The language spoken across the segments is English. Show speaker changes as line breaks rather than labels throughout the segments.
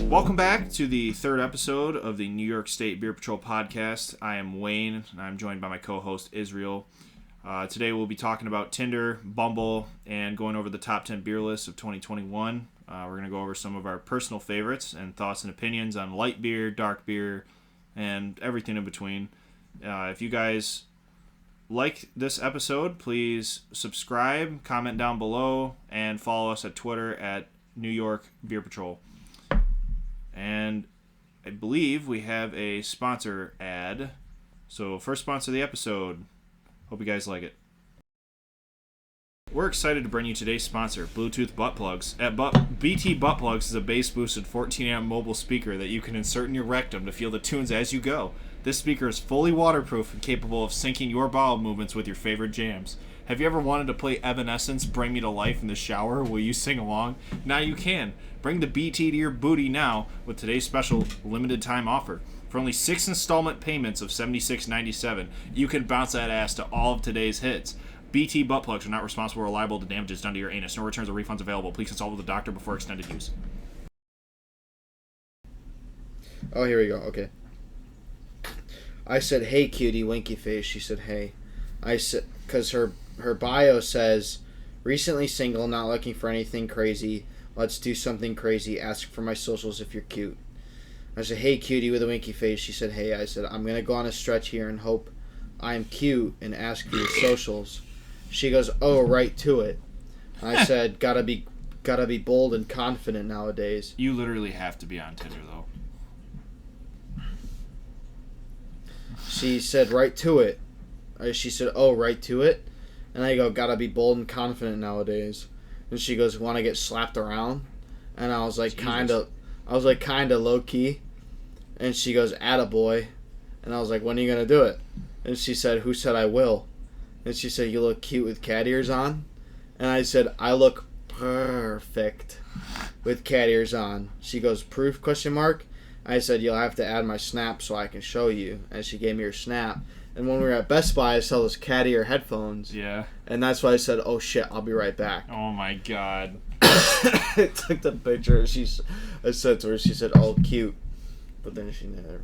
Welcome back to the third episode of the New York State Beer Patrol podcast. I am Wayne, and I'm joined by my co-host Israel. Today we'll be talking about Tinder, Bumble, and going over the top 10 beer lists of 2021. We're going to go over some of our personal favorites and thoughts and opinions on light beer, dark beer, and everything in between. If you guys like this episode, please subscribe, comment down below, and follow us at Twitter at New York Beer Patrol. And I believe we have a sponsor ad. So first sponsor of the episode. Hope you guys like it. We're excited to bring you today's sponsor, Bluetooth Butt Plugs. BT Butt Plugs is a bass-boosted 14-amp mobile speaker that you can insert in your rectum to feel the tunes as you go. This speaker is fully waterproof and capable of syncing your bowel movements with your favorite jams. Have you ever wanted to play Evanescence, Bring Me to Life in the shower? Will you sing along? Now you can. Bring the BT to your booty now with today's special limited time offer. For only 6 installment payments of $76.97, you can bounce that ass to all of today's hits. BT butt plugs are not responsible or liable to damages done to your anus. No returns or refunds available. Please consult with a doctor before extended use.
Oh, here we go. Okay. I said, "Hey, cutie, winky face." She said, "Hey." I said, because her bio says, "Recently single, not looking for anything crazy. Let's do something crazy. Ask for my socials if you're cute." I said, "Hey, cutie," with a winky face. She said, "Hey." I said, "I'm going to go on a stretch here and hope I'm cute and ask for your socials." She goes, "Oh, right to it." I said, gotta be bold and confident nowadays.
You literally have to be on Tinder, though.
She said, "Right to it." She said, "Oh, right to it." And I go, "Gotta be bold and confident nowadays." And she goes, "Want to get slapped around?" And I was like, kind of low key. And she goes, "Attaboy." And I was like, "When are you gonna do it?" And she said, "Who said I will?" And she said, "You look cute with cat ears on." And I said, "I look perfect with cat ears on." She goes, "Proof?" ? I said, "You'll have to add my snap so I can show you." And she gave me her snap. And when we were at Best Buy, I saw those cat ear headphones.
Yeah.
And that's why I said, "Oh shit, I'll be right back."
Oh my god.
I took the picture. I said to her, she said, "Oh, cute." But then she never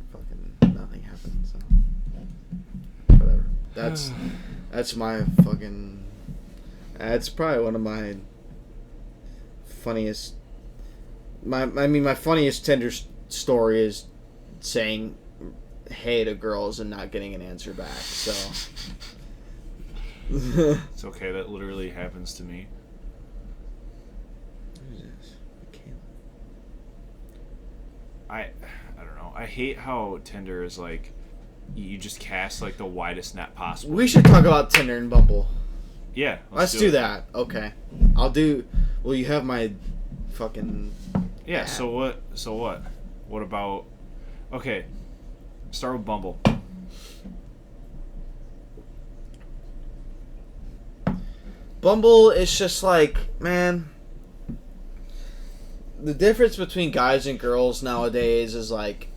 nothing happened. So whatever. That's my fucking. That's probably one of my funniest. My funniest Tinder story is saying hey to girls and not getting an answer back. So
it's okay. That literally happens to me.
Who is this?
I don't know. I hate how Tinder is like, you just cast like the widest net possible.
We should talk about Tinder and Bumble.
Yeah.
Let's do that. Okay. Will you have my fucking...
Yeah,
app?
So what? What about... Okay. Start with Bumble.
Bumble is just like, man... The difference between guys and girls nowadays is like...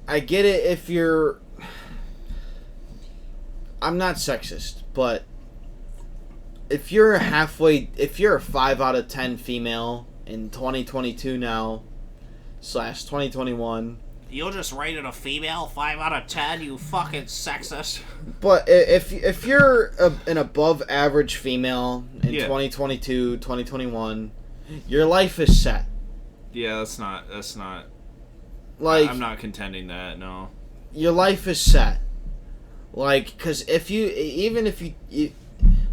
I get it if you're... I'm not sexist, but if you're a 5 out of 10 female in 2022 now, /2021...
You just rated a female 5 out of 10, you fucking sexist.
But if you're an above average female in 2022, 2021, your life is set.
Yeah, that's not...
Like,
I'm not contending that, no.
Your life is set. Like, because if you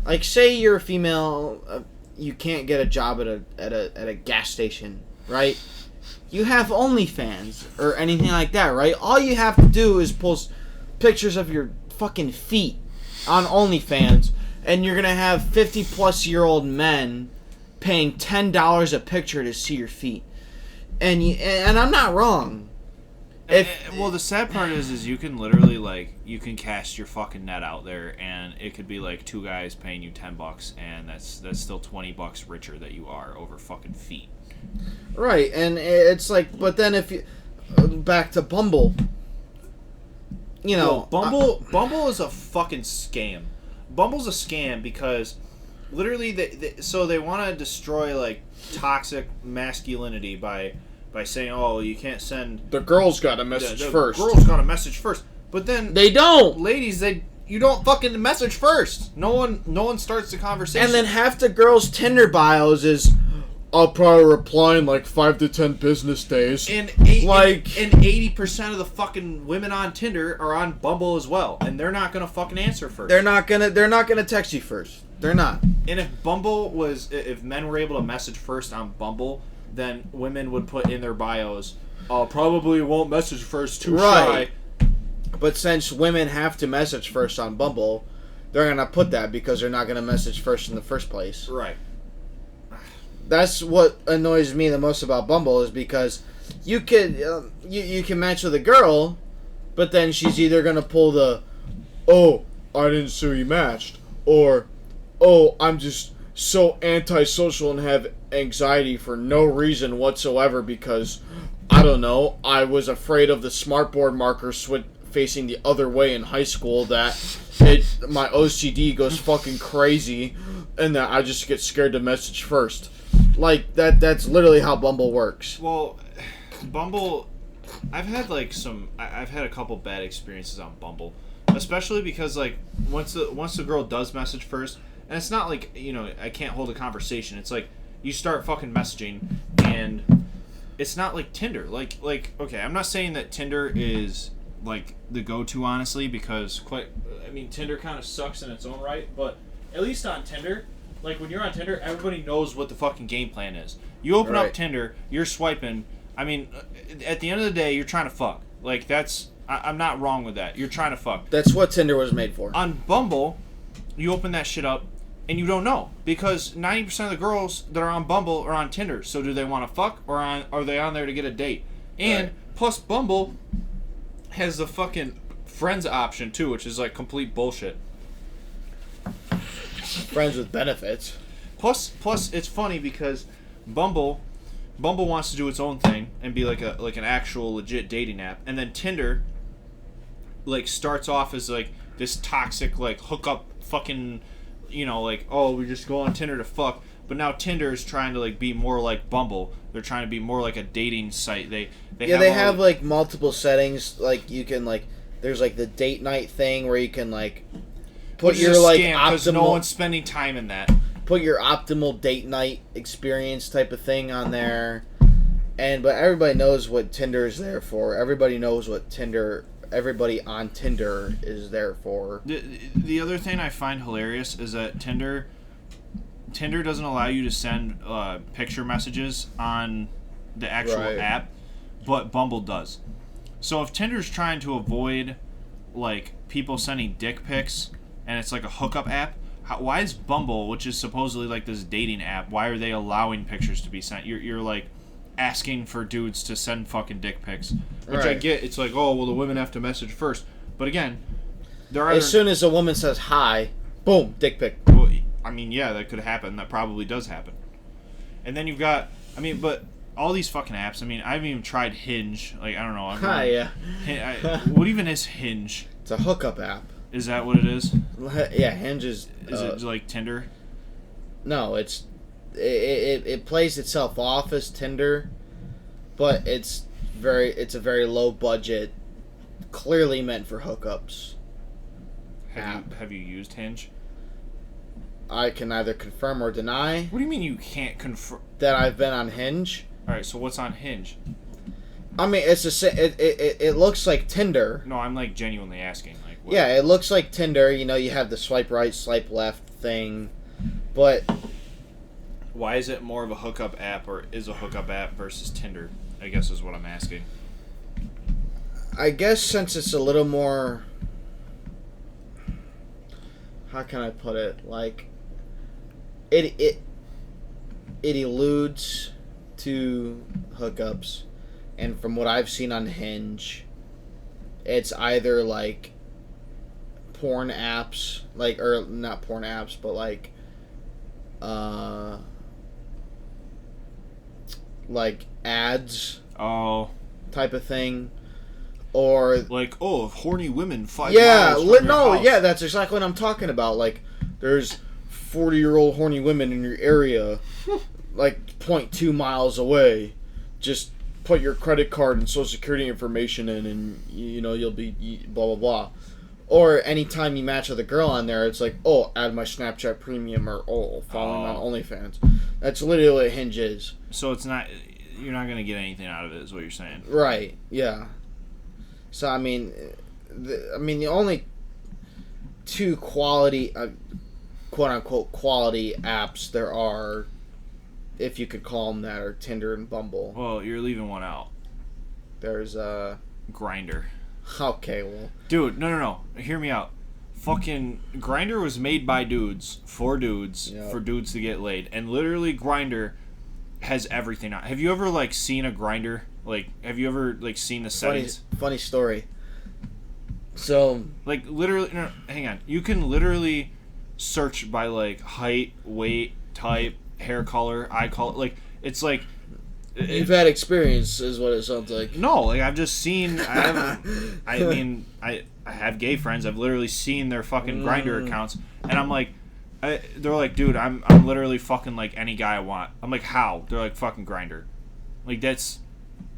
like, say you're a female, you can't get a job at a gas station, right? You have OnlyFans or anything like that, right? All you have to do is post pictures of your fucking feet on OnlyFans, and you're gonna have 50-plus-year-old men paying $10 a picture to see your feet. And I'm not wrong.
Well, the sad part is you can literally, like, you can cast your fucking net out there, and it could be like 2 guys paying you $10, and that's still $20 richer that you are over fucking feet.
Right, and it's like, but then if you back to Bumble, you know,
Bumble is a fucking scam. Bumble's a scam because literally they want to destroy like toxic masculinity by saying, oh, you can't send
the girls got a message first.
Girls got a message first, but then
they don't.
Ladies, you don't fucking message first. No one starts the conversation.
And then half the girls' Tinder bios is, I'll probably reply in like 5 to 10 business days.
And 80% of the fucking women on Tinder are on Bumble as well, and they're not gonna fucking answer first.
They're not gonna text you first. They're not.
And if men were able to message first on Bumble, then women would put in their bios, probably won't message first, too shy.
But since women have to message first on Bumble, they're gonna put that because they're not gonna message first in the first place.
Right.
That's what annoys me the most about Bumble is because you can you can match with a girl, but then she's either gonna pull the, oh, I didn't see you matched, or, oh, I'm just so antisocial and have anxiety for no reason whatsoever because, I don't know, I was afraid of the smartboard marker facing the other way in high school that my OCD goes fucking crazy and that I just get scared to message first. Like, that's literally how Bumble works.
Well, Bumble, I've had a couple bad experiences on Bumble, especially because like once the girl does message first, and it's not like, I can't hold a conversation. It's like you start fucking messaging, and it's not like Tinder. Like okay, I'm not saying that Tinder is like the go-to, honestly, because Tinder kind of sucks in its own right, but at least on Tinder, like when you're on Tinder, everybody knows what the fucking game plan is. You open up Tinder, you're swiping. I mean, at the end of the day, you're trying to fuck. Like I'm not wrong with that. You're trying to fuck.
That's what Tinder was made for.
On Bumble, you open that shit up, and you don't know because 90% of the girls that are on Bumble are on Tinder. So do they want to fuck, or are they on there to get a date? And plus, Bumble has the fucking friends option too, which is like complete bullshit.
Friends with benefits.
Plus, it's funny because Bumble wants to do its own thing and be like an actual legit dating app, and then Tinder like starts off as like this toxic like hookup fucking, like, oh, we just go on Tinder to fuck. But now Tinder is trying to like be more like Bumble. They're trying to be more like a dating site. They have
like multiple settings. Like you can like there's like the date night thing where you can like put your like optimal.
No one's spending time in that.
Put your optimal date night experience type of thing on there, but everybody knows what Tinder is there for. Everybody knows what everybody on Tinder is there for.
The other thing I find hilarious is that Tinder doesn't allow you to send picture messages on the actual app, but Bumble does. So if Tinder's trying to avoid like people sending dick pics and it's like a hookup app, why is Bumble, which is supposedly like this dating app, why are they allowing pictures to be sent? You're like asking for dudes to send fucking dick pics, which I get. It's like, oh well, the women have to message first, but again,
as soon as a woman says hi, boom, dick pic.
Well, I mean, yeah, that could happen. That probably does happen. And then you've got, but all these fucking apps. I haven't even tried Hinge. Like, I don't know.
Yeah.
What even is Hinge?
It's a hookup app.
Is that what it is?
Yeah, Hinge is.
Is it like Tinder?
No, it plays itself off as Tinder, but it's a very low budget, clearly meant for hookups.
Have you used Hinge?
I can neither confirm or deny.
What do you mean you can't confirm
that I've been on Hinge?
All right, so what's on Hinge?
It looks like Tinder.
No, I'm like genuinely asking. Like, what?
Yeah, it looks like Tinder. You have the swipe right, swipe left thing, but
why is it more of a hookup app, or is a hookup app versus Tinder? I guess is what I'm asking.
I guess since it's a little more, how can I put it? Like, it alludes to hookups, and from what I've seen on Hinge, it's either like porn apps, or not porn apps, but like ads,
oh,
type of thing, Or
like, oh, horny women 5
yeah,
miles from your house.
yeah, that's exactly what I'm talking about. Like, there's 40-year-old horny women in your area, like 0.2 miles away. Just put your credit card and social security information in, and you'll be blah blah blah. Or anytime you match with a girl on there, it's like, oh, add my Snapchat Premium, or follow me on OnlyFans. That's literally what Hinge is.
So it's not, you're not gonna get anything out of it, is what you're saying.
Right. Yeah. So I mean, the only two quality, quote unquote quality apps there are, if you could call them that, are Tinder and Bumble.
Well, you're leaving one out.
There's
Grindr.
Okay, well,
dude, no. Hear me out. Fucking Grindr was made by dudes for dudes for dudes to get laid, and literally Grindr has everything on. Have you ever like seen a Grindr? Like, have you ever like seen the settings?
Funny story. So,
like, literally, no, hang on. You can literally search by like height, weight, type, hair color, eye color. Like, it's like
you've had experience, is what it sounds like.
No, like I've just seen. I have gay friends. I've literally seen their fucking Grindr accounts, and I'm like, they're like, dude, I'm literally fucking like any guy I want. I'm like, how? They're like, fucking Grindr. Like, that's,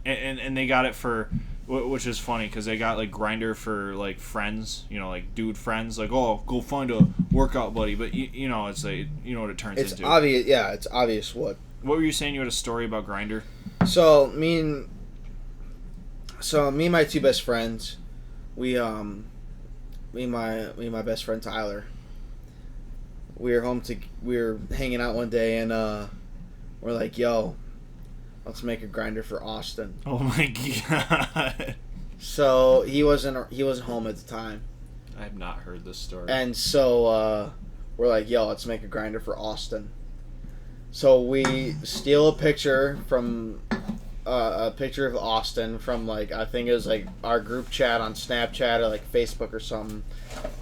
and they got it for, which is funny because they got like Grindr for like friends, like dude friends, like, oh, go find a workout buddy, but it's like, what it turns into.
It's obvious. Yeah, it's obvious what.
What were you saying? You had a story about Grindr?
So me and my two best friends, me and my best friend Tyler, we were hanging out one day, and we're like, yo, let's make a Grindr for Austin.
Oh my god.
So he wasn't home at the time.
I have not heard this story.
And so we're like, yo, let's make a Grindr for Austin. So we steal a picture from a picture of Austin from, like, I think it was like our group chat on Snapchat or like Facebook or something.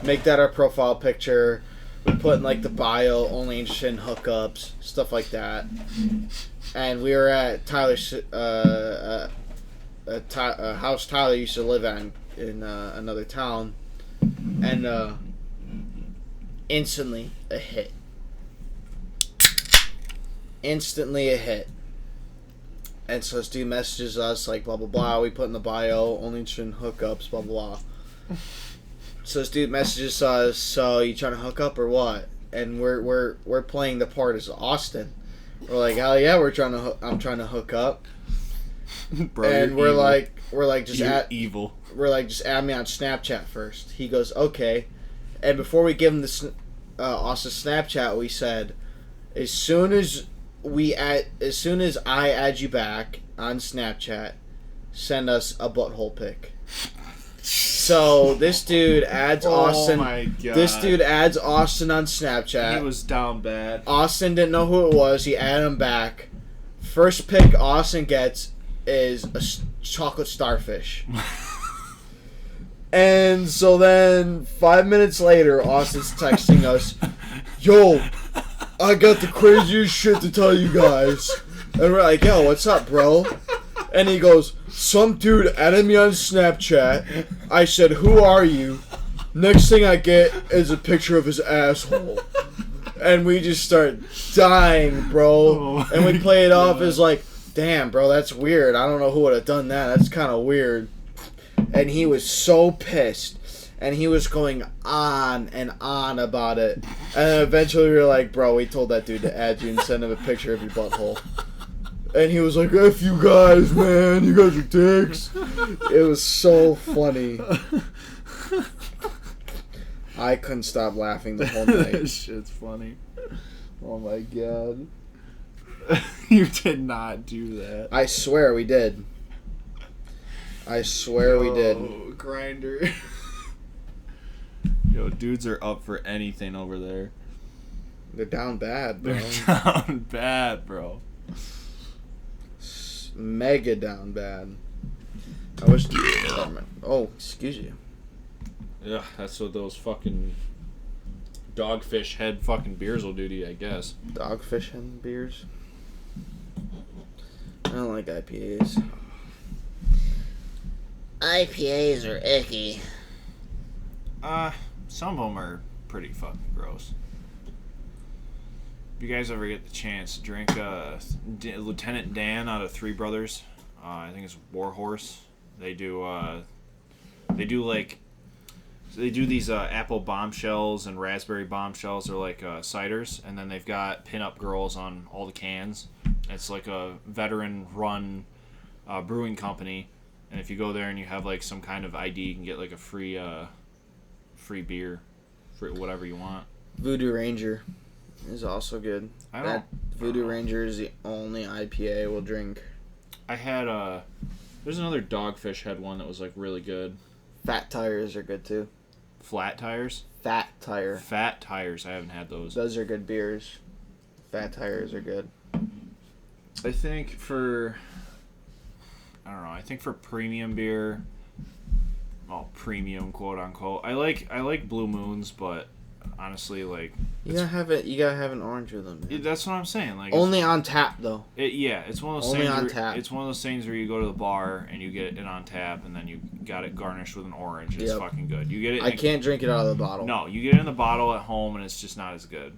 Make that our profile picture. We put in like the bio, only interested in hookups, stuff like that. And we were at Tyler's a house Tyler used to live at in another town, and instantly a hit. Instantly a hit. And so this dude messages us like, blah blah blah, we put in the bio, only interested in hookups, blah blah blah. So this dude messages us, so you trying to hook up or what? And we're playing the part as Austin. We're like, hell yeah, I'm trying to hook up.
Bro,
and we're like just
evil.
We're like, just add me on Snapchat first. He goes, okay. And before we give him the Austin Snapchat, we said, as soon as I add you back on Snapchat, send us a butthole pic. So this dude adds Austin. Oh my god! This dude adds Austin on Snapchat.
He was down bad.
Austin didn't know who it was. He added him back. First pic Austin gets is a chocolate starfish. And so then 5 minutes later, Austin's texting us, "Yo, I got the craziest shit to tell you guys." And we're like, "Yo, what's up, bro?" And he goes, "Some dude added me on Snapchat. I said, 'Who are you?' Next thing I get is a picture of his asshole." And we just start dying, bro. And we play it off as like, "Damn, bro, that's weird. I don't know who would have done that. That's kind of weird." And he was so pissed. And he was going on and on about it. And then eventually we were like, "Bro, we told that dude to add you and send him a picture of your butthole." And he was like, "F you guys, man. You guys are dicks." It was so funny. I couldn't stop laughing the whole night.
That shit's funny. Oh my god. You did not do that.
I swear we did. I swear we did.
Grindr. Yo, dudes are up for anything over there.
They're down bad, bro.
They're down bad, bro.
Mega down bad. I wish. Oh, excuse you.
Yeah, that's what those fucking dogfish head fucking beers will do to you, I guess.
Dogfish head beers? I don't like IPAs. IPAs are icky.
Some of them are pretty fucking gross. If you guys ever get the chance, drink Lieutenant Dan out of Three Brothers. I think it's Warhorse. They do these apple bombshells and raspberry bombshells. They're like ciders, and then they've got pinup girls on all the cans. It's like a veteran-run brewing company, and if you go there and you have like some kind of ID, you can get like a free beer, free whatever you want.
Voodoo Ranger is also good. Voodoo Ranger is the only IPA we'll drink.
I had there's another Dogfish had one that was like really good.
Fat Tires are good too.
Flat Tires?
Fat Tire.
Fat Tires. I haven't had those.
Those are good beers. Fat Tires are good.
I think for premium beer, well, premium quote unquote. I like Blue Moons, but honestly, like
you gotta have an orange with them. Man.
That's what I'm saying. Like
only on tap though.
It's one of those
only
things.
On tap.
It's one of those things where you go to the bar and you get it on tap, and then you got it garnished with an orange. It's fucking good. You get it.
I can't drink it out of the bottle.
No, you get it in the bottle at home, and it's just not as good.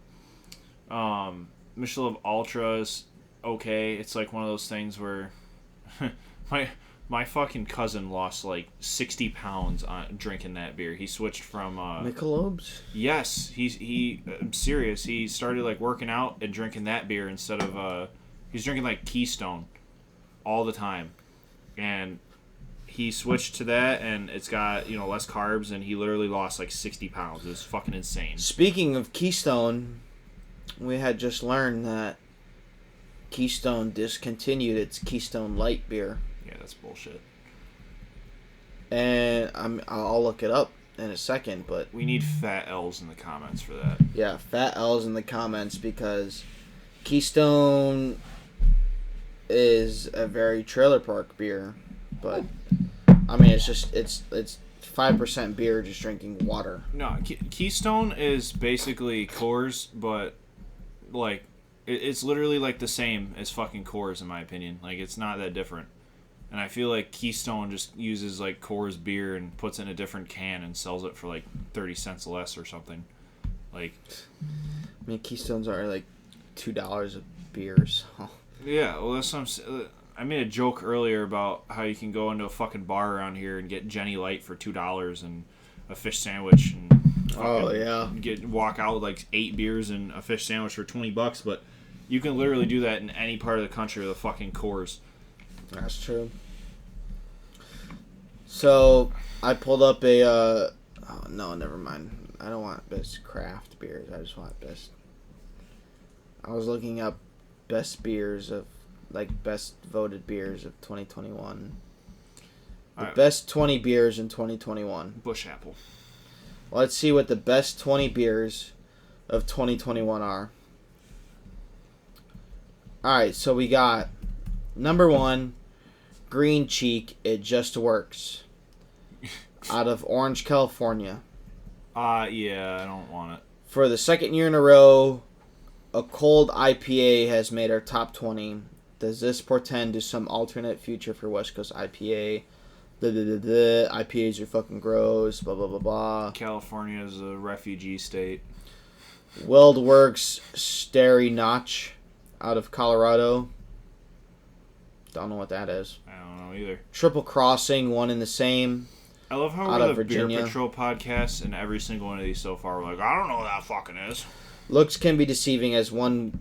Michelob Ultra is okay. It's like one of those things where my fucking cousin lost like 60 pounds on drinking that beer. He switched from
Michelob's?
Yes, I'm serious. He started like working out and drinking that beer instead of he's drinking like Keystone all the time. And he switched to that, and it's got, less carbs, and he literally lost like 60 pounds. It was fucking insane.
Speaking of Keystone, we had just learned that Keystone discontinued its Keystone Lite beer.
Yeah, that's bullshit.
And I'll look it up in a second, but
we need fat L's in the comments for that.
Yeah, fat L's in the comments, because Keystone is a very trailer park beer, but I mean it's 5% beer just drinking water.
No, Keystone is basically Coors, but like it's literally like the same as fucking Coors in my opinion. Like it's not that different. And I feel like Keystone just uses like Coors beer and puts it in a different can and sells it for like 30 cents less or something. Like,
I mean, Keystones are like $2 a beer. So.
Yeah, well, that's what I made a joke earlier about how you can go into a fucking bar around here and get Jenny Light for $2 and a fish sandwich and walk out with like 8 beers and a fish sandwich for $20. But you can literally do that in any part of the country with a fucking Coors.
That's true. So I pulled up a. Oh no, never mind. I don't want best craft beers. I just want best. I was looking up best beers of best voted beers of 2021. The best 20 beers in 2021.
Bush Apple.
Let's see what the best 20 beers of 2021 are. All right, so we got number 1. Green Cheek, It Just Works. Out of Orange, California.
Yeah, I don't want it.
For the second year in a row, a cold IPA has made our top 20. Does this portend to some alternate future for West Coast IPA? IPAs are fucking gross, blah, blah, blah, blah.
California is a refugee state.
WeldWorks Starry Notch, out of Colorado. Don't know what that is.
I don't know either.
Triple Crossing, one in the same.
I love how we're the Virginia Beer Patrol podcast, and every single one of these so far, we're like, I don't know what that fucking is.
Looks can be deceiving as one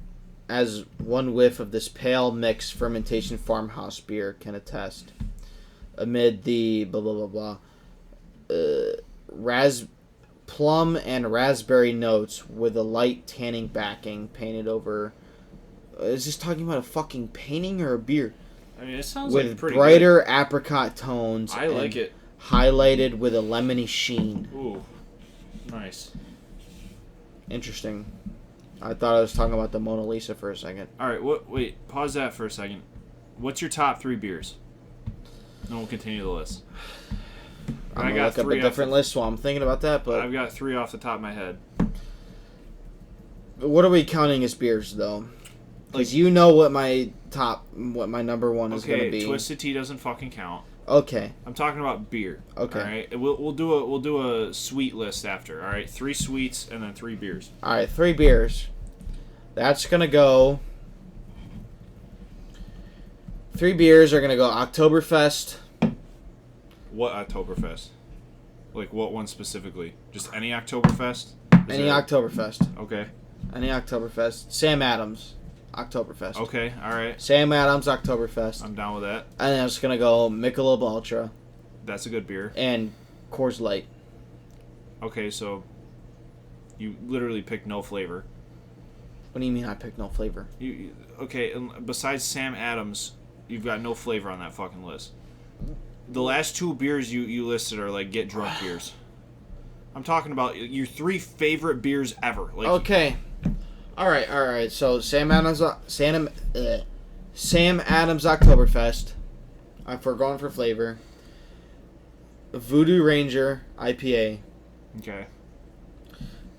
whiff of this pale mixed fermentation farmhouse beer can attest. Amid the blah blah blah blah, plum and raspberry notes with a light tanning backing painted over. Is this talking about a fucking painting or a beer?
I mean, it sounds
with
like pretty
brighter
good.
Apricot tones.
I like it.
Highlighted with a lemony sheen.
Ooh, nice.
Interesting. I thought I was talking about the Mona Lisa for a second.
All right, wait, pause that for a second. What's your top 3 beers? Then we'll continue the list.
I'm gonna look up a different list while I'm thinking about that, but
I've got 3 off the top of my head.
What are we counting as beers, though? Because you know what my number 1 is going to be.
Twisted Tea doesn't fucking count.
Okay.
I'm talking about beer.
Okay.
All right. We'll do a sweet list after. All right. 3 sweets and then 3 beers.
All right, 3 beers. That's gonna go. 3 beers are gonna go Oktoberfest.
What Oktoberfest? Like what one specifically? Just any Oktoberfest?
Oktoberfest.
Okay.
Any Oktoberfest. Sam Adams, Oktoberfest.
Okay. All right.
Sam Adams, Oktoberfest.
I'm down with that.
And then it's gonna go Michelob Ultra
That's a good beer.
and Coors Light.
Okay, so you literally picked no flavor.
What do you mean I picked no flavor?
Okay, and besides Sam Adams, you've got no flavor on that fucking list. The last 2 beers you listed are like get drunk beers. I'm talking about your 3 favorite beers ever. Like,
Okay. All right. So Sam Adams Oktoberfest. If we're going for flavor, Voodoo Ranger IPA.
Okay.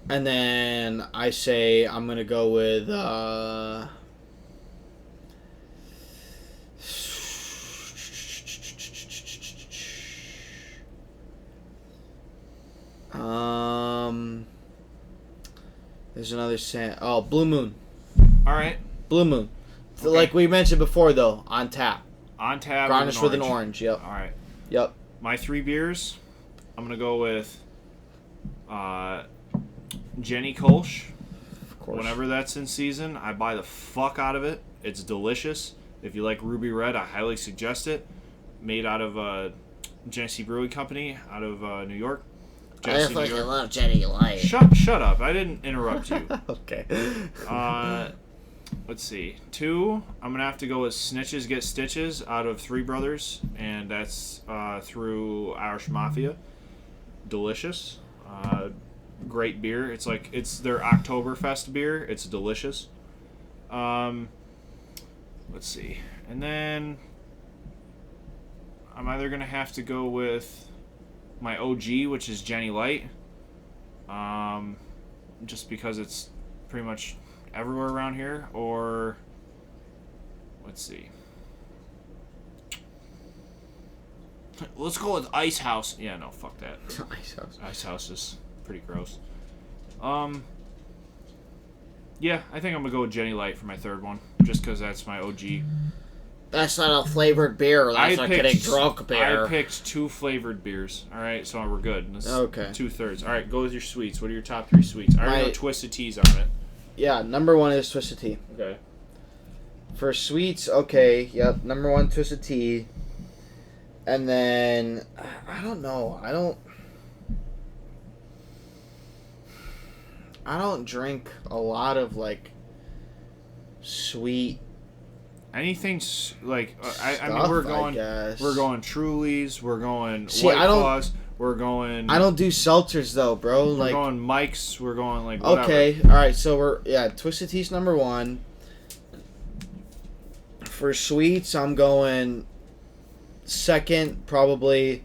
And then I say I'm gonna go with there's another Blue Moon.
All right.
Blue Moon.
Okay.
Like we mentioned before though, on tap.
On tap.
Garnished with an orange. Yep.
All right.
Yep.
My 3 beers, I'm gonna go with Jenny Kolsch.
Of course.
Whenever that's in season, I buy the fuck out of it. It's delicious. If you like Ruby Red, I highly suggest it. Made out of Genesee Brewing Company out of New York.
I fucking love Jenny Light.
Shut up. I didn't interrupt you.
Okay.
Let's see. 2, I'm going to have to go with Snitches Get Stitches out of Three Brothers, and that's through Irish Mafia. Delicious. Great beer. It's their Oktoberfest beer. It's delicious. Let's see. And then I'm either going to have to go with my OG, which is Jenny Light. Just because it's pretty much everywhere around here, or let's see. Let's go with Ice House. Yeah, no, fuck that.
Ice House.
Ice House is pretty gross. Yeah, I think I'm gonna go with Jenny Light for my 3rd one, just because that's my OG.
That's not a flavored beer. That's a getting drunk beer.
I picked 2 flavored beers. All right, so we're good. That's
okay.
2/3. All right, go with your sweets. What are your top 3 sweets? I already know Twisted Tea's on it.
Yeah, number 1 is Twisted Tea.
Okay.
For sweets, okay, yep, number 1 Twisted Tea. And then I don't know. I don't drink a lot of like sweet.
Anything like I mean we're going Trulies, we're going White Claws, we're going.
I don't do seltzers though, bro.
We're going Mike's. We're going like whatever.
Okay, all right. So Twisted Tea's number 1. For sweets, I'm going second, probably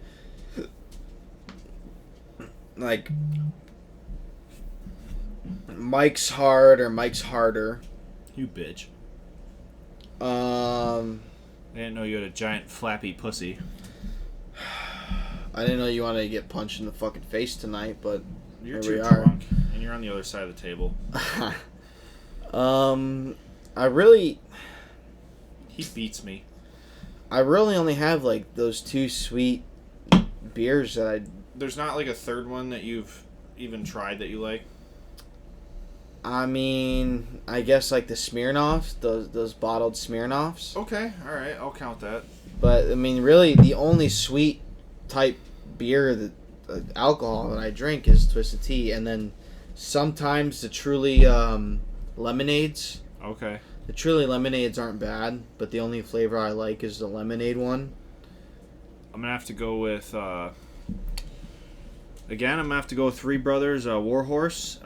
like Mike's Hard or Mike's Harder.
You bitch.
I
didn't know you had a giant flappy pussy.
I didn't know you wanted to get punched in the fucking face tonight, but
you're too drunk, and you're on the other side of the table. He beats me.
I really only have like those 2 sweet beers that I.
There's not like a 3rd one that you've even tried that you like.
I mean, I guess like the Smirnoffs, those bottled Smirnoffs.
Okay, all right, I'll count that.
But I mean, really, the only sweet type beer alcohol that I drink is Twisted Tea, and then sometimes the Truly lemonades.
Okay.
The Truly lemonades aren't bad, but the only flavor I like is the lemonade one.
I'm gonna have to go with. Again, I'm gonna have to go with Three Brothers Warhorse.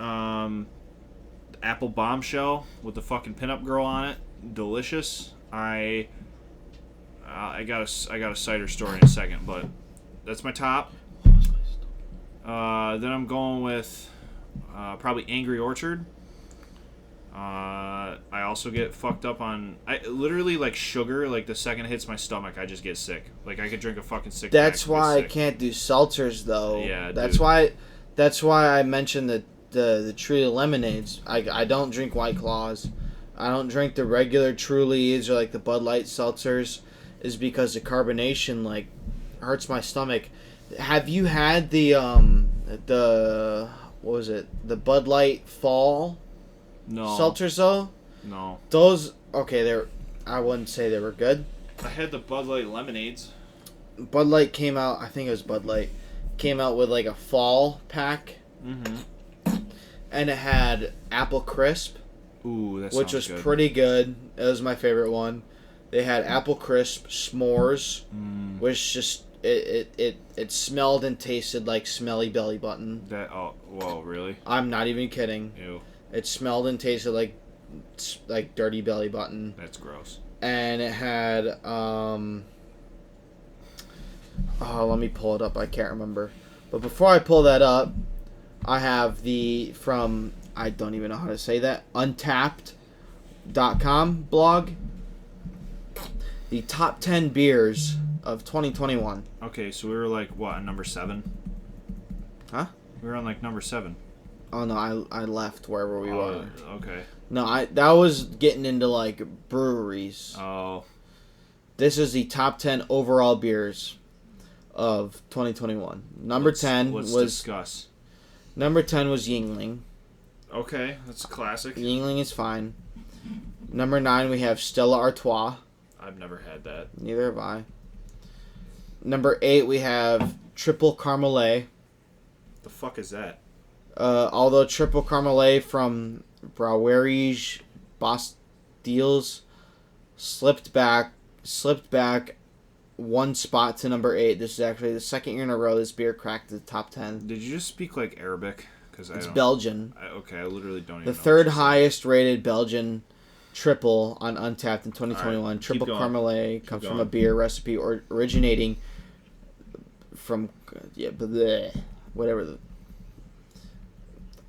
Apple Bombshell with the fucking pinup girl on it. Delicious. I got a cider story in a second, but that's my top. Then I'm going with probably Angry Orchard. I also get fucked up on... I literally, like, sugar, like, the second it hits my stomach, I just get sick. Like, I could drink a fucking six-pack.
That's why I can't do seltzers, though.
Yeah,
That's
dude.
why I mentioned the Truly lemonades. I don't drink White Claws. I don't drink the regular Trulies or, like, the Bud Light seltzers, is because the carbonation, like, hurts my stomach. Have you had the what was it? The Bud Light Fall
No.
seltzers, though?
No.
Those, okay, I wouldn't say they were good.
I had the Bud Light lemonades.
Bud Light came out, I think it was Bud Light, came out with like a fall pack.
Mm-hmm.
And it had apple crisp.
Ooh, that
which
sounds
was
good.
pretty good. It was my favorite one. They had apple crisp s'mores, which just it smelled and tasted like smelly belly button.
Whoa, really?
I'm not even kidding.
Ew.
It smelled and tasted like dirty belly button.
That's gross.
And it had let me pull it up. I can't remember. But before I pull that up, I have I don't even know how to say that, Untapped.com blog. The top 10 beers of 2021.
Okay, so we were like, what, on number 7?
Huh?
We were on like number 7.
Oh no, I left wherever we were.
Okay.
No, that was getting into like breweries.
Oh.
This is the top 10 overall beers of 2021. Let's
discuss.
Number 10 was Yingling.
Okay, that's a classic.
Yingling is fine. Number 9 we have Stella Artois.
I've never had that.
Neither have I. Number 8 we have Triple Carmelet.
The fuck is that?
Although Triple Carmelet from Brouwerij Bastiles slipped back one spot to number 8. This is actually the second year in a row this beer cracked the top 10.
Did you just speak like Arabic? Because
It's Belgian.
I literally don't even know.
The third highest rated Belgian triple on Untapped in 2021.
Right,
Triple Carmelet comes from a beer recipe originating from whatever.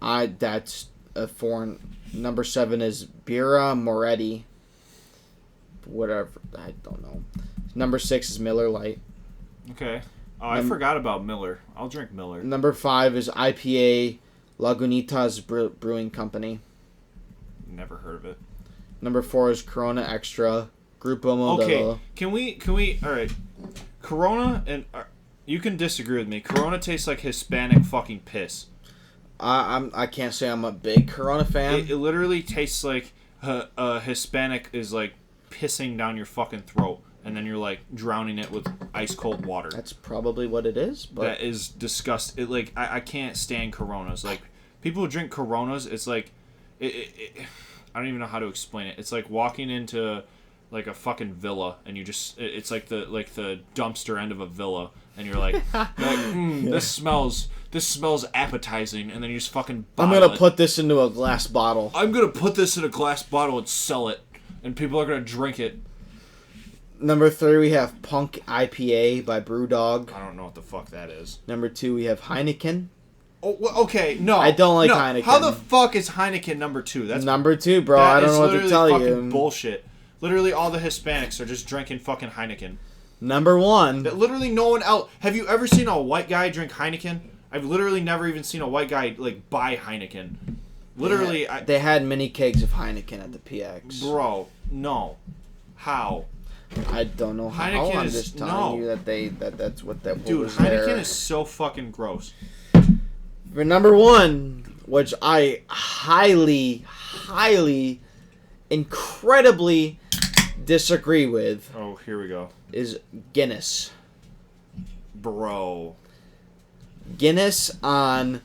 That's a foreign. Number 7 is Birra Moretti. Whatever, I don't know. Number 6 is Miller Lite.
Okay. Oh, I forgot about Miller. I'll drink Miller.
Number 5 is IPA Lagunitas Brewing Company.
Never heard of it.
Number 4 is Corona Extra Grupo Modelo.
Okay, can we? All right, Corona, and you can disagree with me. Corona tastes like Hispanic fucking piss.
I can't say I'm a big Corona fan.
It literally tastes like Hispanic is like pissing down your fucking throat, and then you're like drowning it with ice cold water.
That's probably what it is. But
that is disgusting. Like I can't stand Coronas. Like people who drink Coronas, it's like I don't even know how to explain it. It's like walking into like a fucking villa, and it's like the dumpster end of a villa, and you're like, this smells appetizing, and then you just fucking bottle
I'm gonna put this into a glass bottle.
I'm gonna put this in a glass bottle and sell it, and people are gonna drink it.
Number 3 we have Punk IPA by Brewdog.
I don't know what the fuck that is.
Number 2 we have Heineken.
Oh, well, okay, no.
I don't like Heineken.
How the fuck is Heineken number 2? That's
number 2, bro. I don't know what to tell you.
Fucking bullshit. Literally, all the Hispanics are just drinking fucking Heineken.
Number 1.
Literally, no one else. Have you ever seen a white guy drink Heineken? I've literally never even seen a white guy like buy Heineken. Literally,
they had mini kegs of Heineken at the PX.
Bro, no. How?
I don't know how.
Heineken
I'm
is
just telling you that's what that
dude.
was
Heineken
there.
is so fucking gross.
For number 1, which I highly, incredibly disagree with.
Oh, here we go.
Is Guinness.
Bro.
Guinness on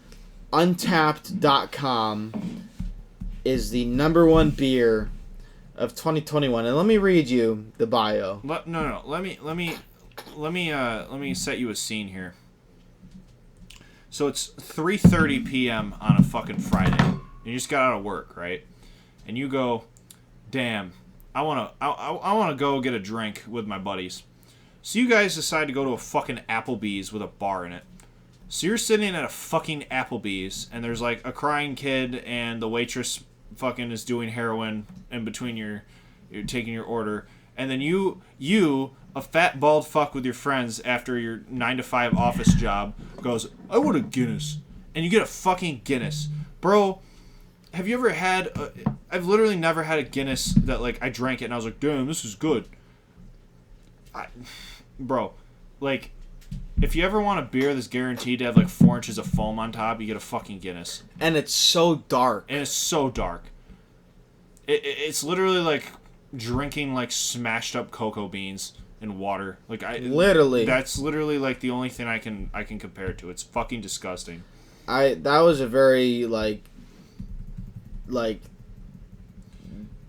Untapped.com is the number 1 beer of 2021, and let me read you the bio.
No. Let me set you a scene here. So it's 3:30 p.m. on a fucking Friday. You just got out of work, right? And you go, damn, I wanna go get a drink with my buddies. So you guys decide to go to a fucking Applebee's with a bar in it. So you're sitting at a fucking Applebee's, and there's like a crying kid, and the waitress fucking is doing heroin in between you're taking your order, and then you a fat bald fuck with your friends after your 9 to 5 office job goes, I want a Guinness, and you get a fucking Guinness, bro. Have you ever had? I've literally never had a Guinness that like I drank it and I was like, damn, this is good. Bro, like, if you ever want a beer that's guaranteed to have like 4 inches of foam on top, you get a fucking Guinness.
And it's so dark.
It's literally like drinking like smashed up cocoa beans and water. Like that's literally like the only thing I can compare it to. It's fucking disgusting.
That was a very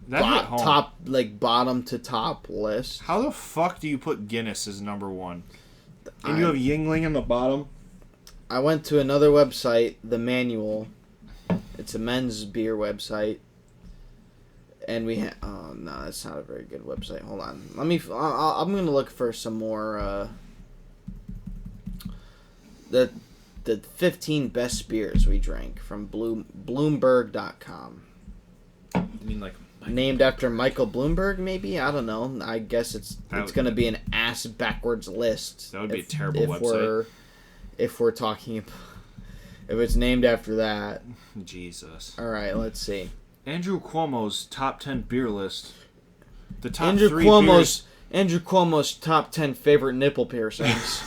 top, like bottom to top list.
How the fuck do you put Guinness as number 1? And you have Yingling in the bottom?
I went to another website, The Manual. It's a men's beer website. And we oh no, that's not a very good website. Hold on. I'm going to look for some more the 15 best beers we drank from Bloomberg.com.
You mean like
named after Michael Bloomberg, maybe? I don't know. I guess it's going to be an ass backwards list.
That would be a terrible website.
If we're talking about... If it's named after that.
Jesus.
All right, let's see.
Andrew Cuomo's top 10 beer list. The top
Andrew
3
Cuomo's
beers...
Andrew Cuomo's top 10 favorite nipple piercings.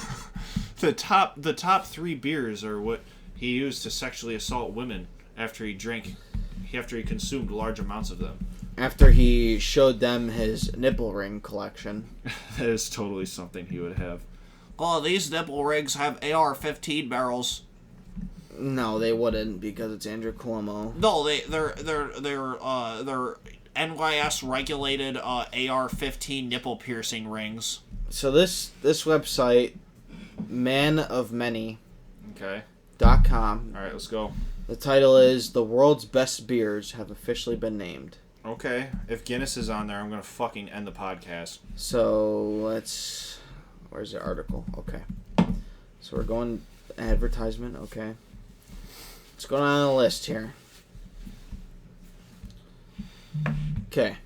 The top 3 beers are what he used to sexually assault women after he consumed large amounts of them.
After he showed them his nipple ring collection.
That is totally something he would have. Oh, these nipple rings have AR-15 barrels.
No, they wouldn't, because it's Andrew Cuomo.
No, they're NYS regulated AR-15 nipple piercing rings.
So this website, manofmany.com.
Okay. All right, let's go.
The title is The World's Best Beers Have Officially Been Named.
Okay. If Guinness is on there, I'm going to fucking end the podcast.
So, where's the article? Okay. So we're going advertisement. Okay. Let's go down the list here. Okay.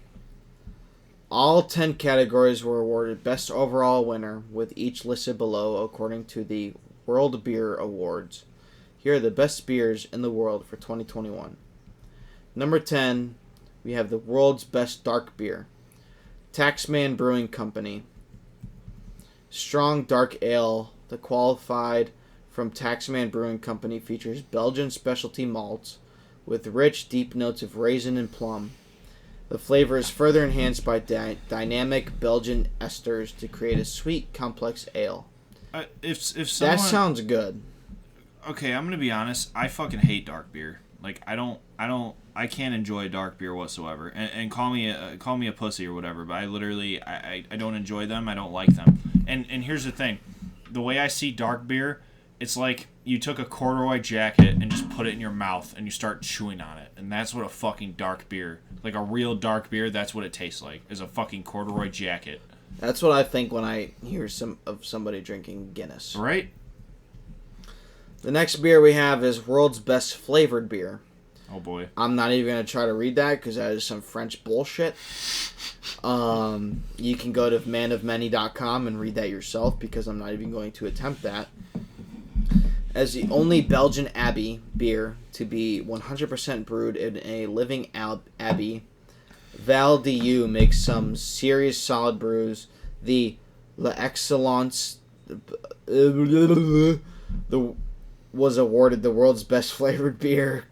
All 10 categories were awarded Best Overall Winner, with each listed below according to the World Beer Awards. Here are the best beers in the world for 2021. Number 10, we have the world's best dark beer. Taxman Brewing Company. Strong dark ale, the qualified from Taxman Brewing Company, features Belgian specialty malts with rich, deep notes of raisin and plum. The flavor is further enhanced by dynamic Belgian esters to create a sweet, complex ale.
If someone...
That sounds good.
Okay, I'm gonna be honest. I fucking hate dark beer. Like, I can't enjoy dark beer whatsoever. And call me a pussy or whatever. But I don't enjoy them. I don't like them. And here's the thing, the way I see dark beer, it's like you took a corduroy jacket and just put it in your mouth and you start chewing on it. And that's what a fucking dark beer, like a real dark beer, that's what it tastes like, is a fucking corduroy jacket.
That's what I think when I hear somebody drinking Guinness.
Right?
The next beer we have is World's Best Flavored Beer.
Oh boy.
I'm not even going to try to read that because that is some French bullshit. You can go to manofmany.com and read that yourself because I'm not even going to attempt that. As the only Belgian abbey beer to be 100% brewed in a living abbey, Val d'Eu makes some serious solid brews. The L'Excellence was awarded the world's best flavored beer,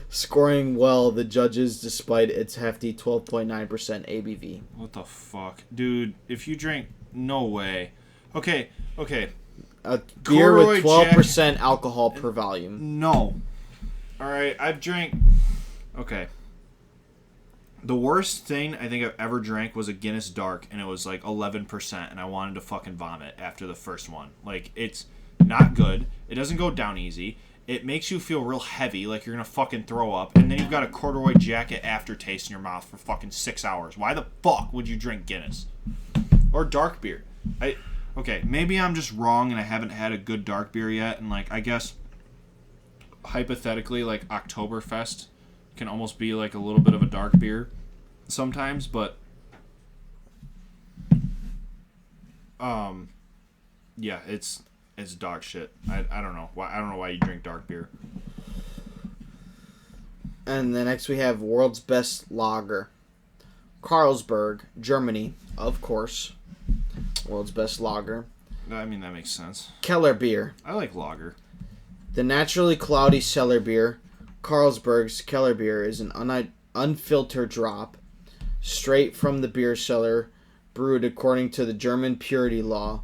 scoring well the judges despite its hefty 12.9% ABV.
What the fuck? Dude, if you drink... No way. Okay.
A beer with 12% alcohol per volume.
No. Alright, I've drank... Okay. The worst thing I think I've ever drank was a Guinness Dark, and it was like 11%, and I wanted to fucking vomit after the first one. Like, it's not good. It doesn't go down easy. It makes you feel real heavy, like you're gonna fucking throw up, and then you've got a corduroy jacket aftertaste in your mouth for fucking 6 hours. Why the fuck would you drink Guinness? Or dark beer? Okay, maybe I'm just wrong and I haven't had a good dark beer yet, and like, I guess, hypothetically, like, Oktoberfest can almost be like a little bit of a dark beer sometimes, but yeah, it's dog shit. I don't know why you drink dark beer.
And then next we have World's Best Lager. Carlsberg, Germany, of course. World's Best Lager.
I mean, that makes sense.
Keller beer.
I like lager.
The naturally cloudy cellar beer, Carlsberg's Keller beer, is an unfiltered drop, straight from the beer cellar, brewed according to the German purity law.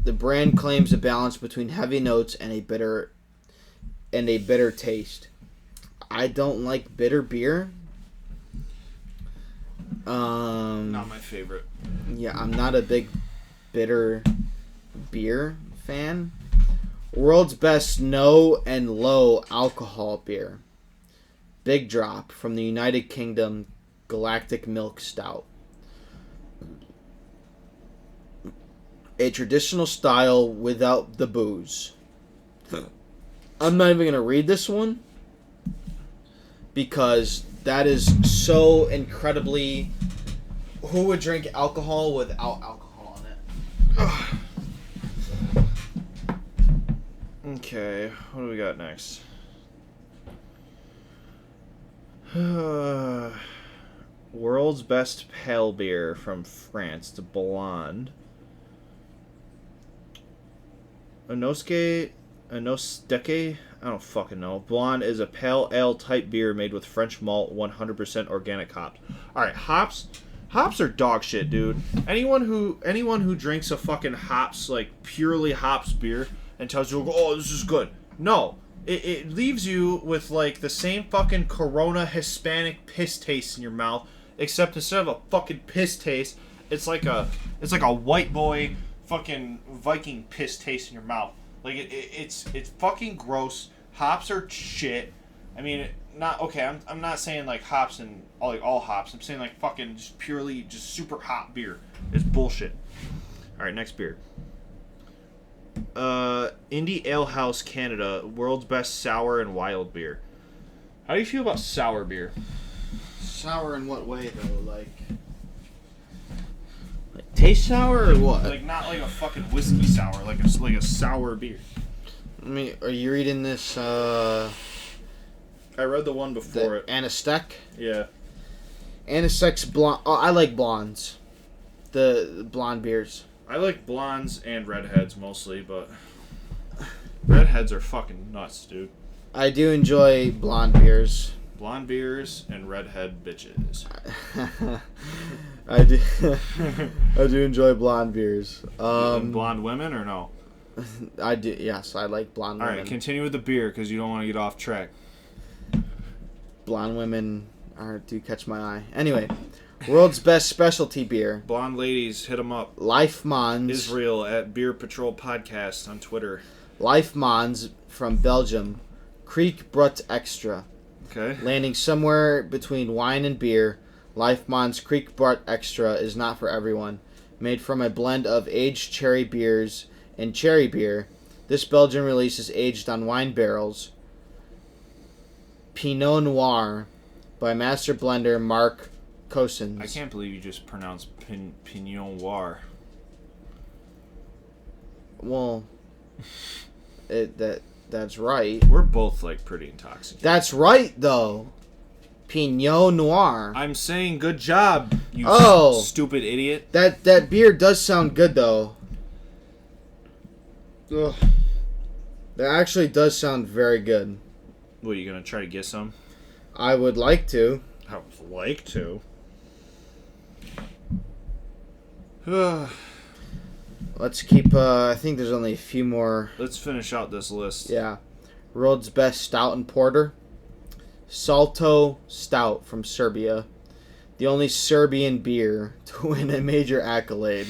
The brand claims a balance between heavy notes and a bitter taste. I don't like bitter beer.
Not my favorite.
Yeah, I'm not a big bitter beer fan. World's Best No and Low Alcohol Beer. Big Drop from the United Kingdom, Galactic Milk Stout. A traditional style without the booze. I'm not even going to read this one because that is so incredibly... Who would drink alcohol without alcohol in it?
Okay, what do we got next? World's Best Pale Beer from France, the Blonde. Nosteke, I don't fucking know. Blonde is a pale ale type beer made with French malt, 100% organic hops. Alright, hops are dog shit, dude. Anyone who drinks a fucking hops, like purely hops beer and tells you, oh, this is good. No. It leaves you with like the same fucking Corona Hispanic piss taste in your mouth, except instead of a fucking piss taste, it's like a white boy fucking Viking piss taste in your mouth. Like it's fucking gross. Hops are shit. I mean, I'm not saying like hops and all hops. I'm saying like fucking just purely just super hot beer. It's bullshit. All right, next beer. Indie Ale House Canada, World's Best Sour and Wild Beer. How do you feel about sour beer?
Sour in what way though? Like taste sour or what?
Like not like a fucking whiskey sour, like a sour beer.
I mean, are you reading this?
I read the one before it.
Anastek?
Yeah.
Anastek's blonde. Oh, I like blondes. The blonde beers.
I like blondes and redheads mostly, but redheads are fucking nuts, dude.
I do enjoy blonde beers.
Blonde beers and redhead bitches.
I do. I do enjoy blonde beers.
Blonde women or no?
I do. Yes, I like blonde women.
All right, continue with the beer because you don't want to get off track.
Blonde women do catch my eye. Anyway, World's Best Specialty Beer.
Blonde ladies, hit them up.
Life Mons.
Israel at Beer Patrol Podcast on Twitter.
Life Mons from Belgium. Kriek Brut Extra.
Okay.
Landing somewhere between wine and beer, Life Mons Kriek Brut Extra is not for everyone. Made from a blend of aged cherry beers and cherry beer, this Belgian release is aged on wine barrels. Pinot Noir by master blender Mark Cousins.
I can't believe you just pronounced Pinot Noir.
Well, that's right.
We're both like pretty intoxicated.
That's right though. Pinot Noir.
I'm saying good job, you stupid idiot.
That beer does sound good though. Ugh. That actually does sound very good.
What, are you going to try to get some?
I would like to.
I would like to.
Let's keep, I think there's only a few more.
Let's finish out this list.
Yeah. World's Best Stout and Porter. Salto Stout from Serbia. The only Serbian beer to win a major accolade.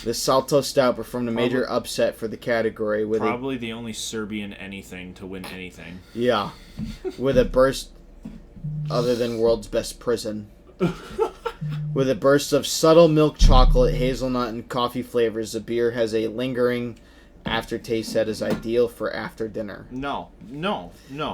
The Salto Stout performed a major upset for the category with
probably the only Serbian anything to win anything.
Yeah, with a burst other than World's Best Prison. With a burst of subtle milk chocolate, hazelnut, and coffee flavors, the beer has a lingering aftertaste that is ideal for after dinner.
No.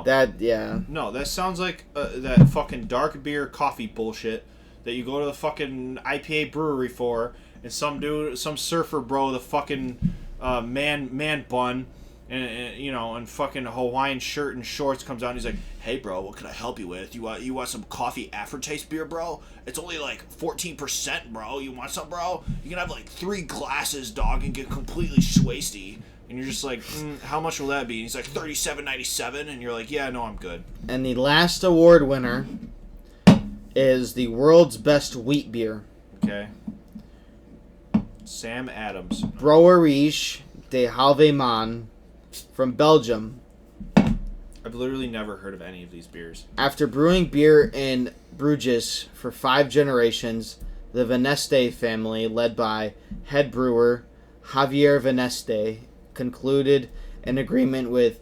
That
sounds like that fucking dark beer coffee bullshit that you go to the fucking IPA brewery for, and some surfer bro, the fucking man bun, and fucking Hawaiian shirt and shorts comes out and he's like, "Hey bro, what can I help you with? You want some coffee aftertaste beer, bro? It's only like 14%, bro. You want some, bro? You can have like 3 glasses, dog, and get completely swasty." And you're just like, how much will that be? And he's like, $37.97, and you're like, yeah, no, I'm good.
And the last award winner is the world's best wheat beer.
Okay. Sam Adams.
Brouwerij de Halveman from Belgium.
I've literally never heard of any of these beers.
After brewing beer in Bruges for 5 generations, the Veneste family, led by head brewer Javier Veneste, concluded an agreement with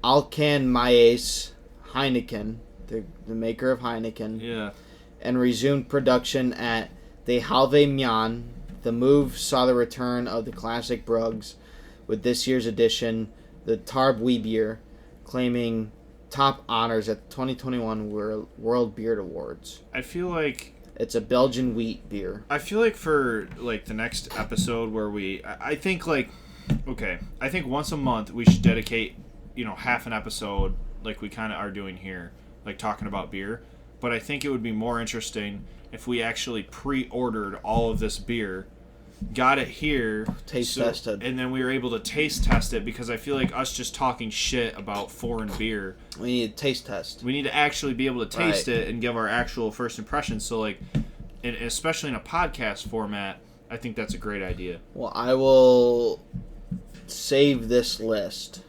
Alcan Maes Heineken, the maker of Heineken,
yeah,
and resumed production at De Halve. The move saw the return of the classic Brugs, with this year's edition, the Tarb Wee Beer, claiming top honors at the 2021 World Beer Awards.
I feel like
it's a Belgian wheat beer.
I feel like for like the next episode where I think once a month we should dedicate, half an episode like we kind of are doing here, like talking about beer. But I think it would be more interesting if we actually pre-ordered all of this beer, got it here,
taste tested,
and then we were able to taste test it, because I feel like us just talking shit about foreign beer.
We need a taste test.
We need to actually be able to taste it and give our actual first impressions. So and especially in a podcast format, I think that's a great idea.
Well, I will save this list.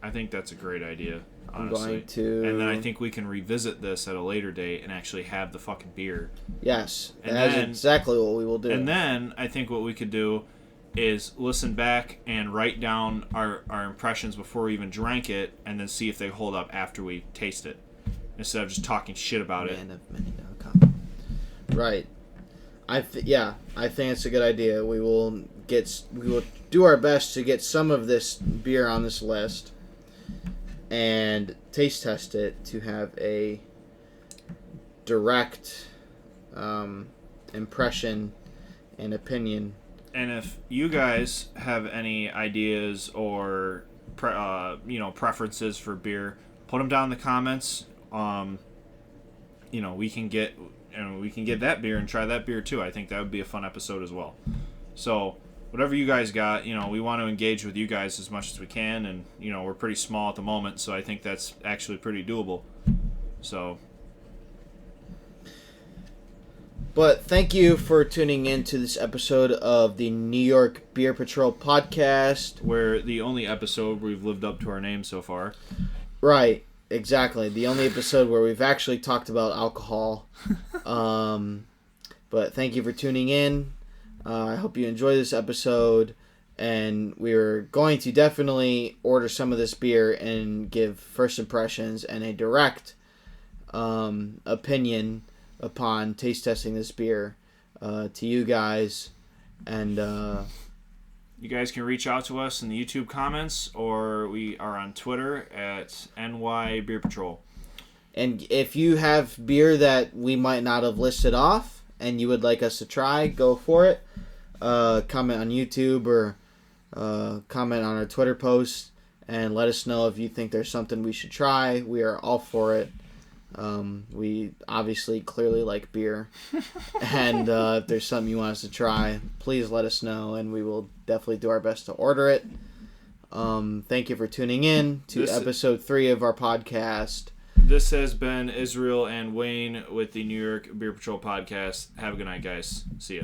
I think that's a great idea. Honestly.
I'm going to...
And then I think we can revisit this at a later date and actually have the fucking beer.
Yes, that's exactly what we will do.
And then I think what we could do is listen back and write down our impressions before we even drank it, and then see if they hold up after we taste it, instead of just talking shit about it.
Right. I think it's a good idea. We will do our best to get some of this beer on this list and taste test it to have a direct impression and opinion.
And if you guys have any ideas or preferences for beer, put them down in the comments. We can get that beer and try that beer too. I think that would be a fun episode as well. So whatever you guys got, we want to engage with you guys as much as we can, and we're pretty small at the moment, so I think that's actually pretty doable. So,
but thank you for tuning in to this episode of the New York Beer Patrol podcast.
We're the only episode where we've lived up to our name so far.
Right, exactly. The only episode where we've actually talked about alcohol. But thank you for tuning in. I hope you enjoy this episode, and we're going to definitely order some of this beer and give first impressions and a direct opinion upon taste testing this beer to you guys. And
you guys can reach out to us in the YouTube comments, or we are on Twitter at NY Beer Patrol.
And if you have beer that we might not have listed off and you would like us to try, go for it. Comment on YouTube or comment on our Twitter post and let us know if you think there's something we should try. We are all for it. We obviously clearly like beer. And if there's something you want us to try, please let us know, and we will definitely do our best to order it. Thank you for tuning in to episode 3 of our podcast.
This has been Israel and Wayne with the New York Beer Patrol podcast. Have a good night, guys. See ya.